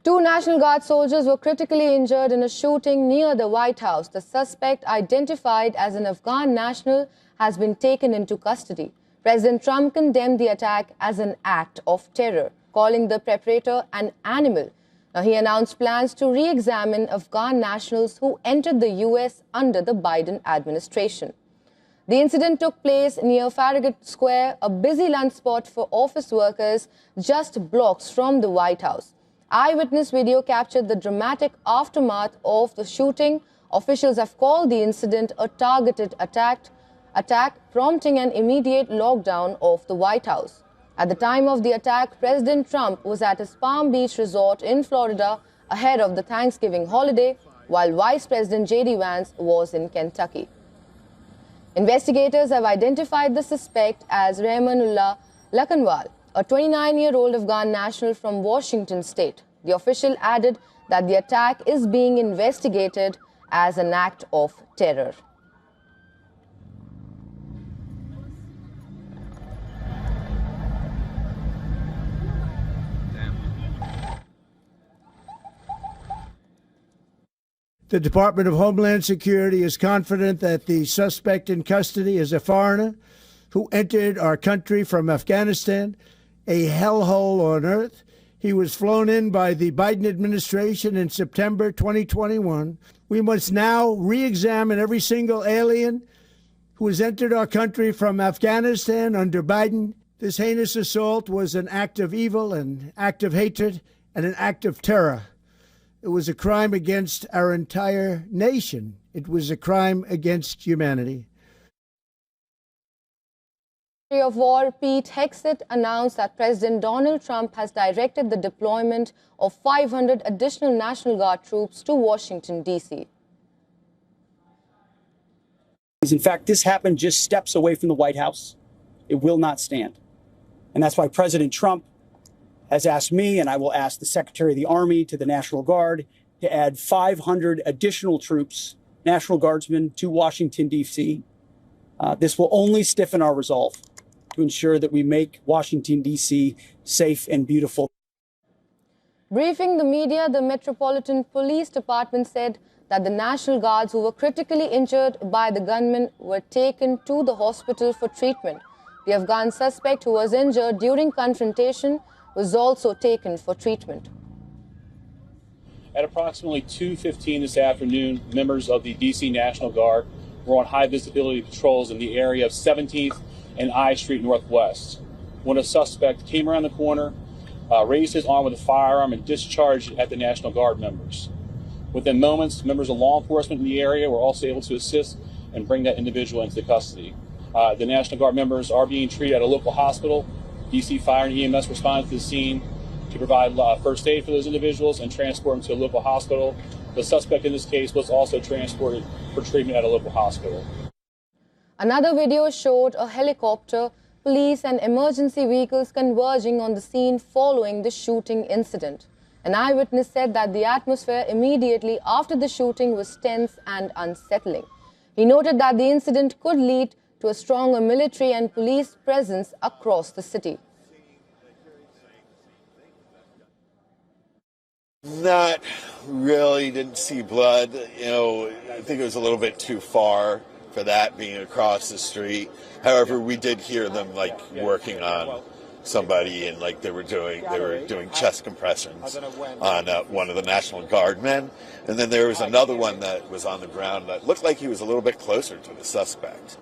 Two National Guard soldiers were critically injured in a shooting near the White House. The suspect, identified as an Afghan national, has been taken into custody. President Trump condemned the attack as an act of terror, calling the perpetrator an animal. Now, he announced plans to re-examine Afghan nationals who entered the U.S. under the Biden administration. The incident took place near Farragut Square, a busy lunch spot for office workers just blocks from the White House. Eyewitness video captured the dramatic aftermath of the shooting. Officials have called the incident a targeted attack, prompting an immediate lockdown of the White House. At the time of the attack, President Trump was at his Palm Beach resort in Florida ahead of the Thanksgiving holiday, while Vice President J.D. Vance was in Kentucky. Investigators have identified the suspect as Rahmanullah Lakanwal, a 29-year-old Afghan national from Washington state. The official added that the attack is being investigated as an act of terror. The Department of Homeland Security is confident that the suspect in custody is a foreigner who entered our country from Afghanistan, a hellhole on earth. He was flown in by the Biden administration in September 2021. We must now re-examine every single alien who has entered our country from Afghanistan under Biden. This heinous assault was an act of evil, an act of hatred, and an act of terror. It was a crime against our entire nation. It was a crime against humanity. Secretary of War Pete Hegseth announced that President Donald Trump has directed the deployment of 500 additional National Guard troops to Washington, D.C. In fact, this happened just steps away from the White House. It will not stand. And that's why President Trump has asked me, and I will ask the Secretary of the Army, to the National Guard to add 500 additional troops, National Guardsmen, to Washington, D.C. This will only stiffen our resolve to ensure that we make Washington, D.C. safe and beautiful. Briefing the media, the Metropolitan Police Department said that the National Guards who were critically injured by the gunman were taken to the hospital for treatment. The Afghan suspect who was injured during confrontation was also taken for treatment. At approximately 2:15 this afternoon, members of the D.C. National Guard were on high visibility patrols in the area of 17th and I Street Northwest when a suspect came around the corner, raised his arm with a firearm, and discharged it at the National Guard members. Within moments, members of law enforcement in the area were also able to assist and bring that individual into custody. The National Guard members are being treated at a local hospital. D.C. Fire and EMS responded to the scene to provide first aid for those individuals and transport them to a local hospital. The suspect in this case was also transported for treatment at a local hospital. Another video showed a helicopter, police and emergency vehicles converging on the scene following the shooting incident. An eyewitness said that the atmosphere immediately after the shooting was tense and unsettling. He noted that the incident could lead to a stronger military and police presence across the city. Not really, didn't see blood. You know, I think it was a little bit too far for that being across the street. However, we did hear them like working on somebody, and like they were doing chest compressions on one of the National Guard men. And then there was another one that was on the ground that looked like he was a little bit closer to the suspect.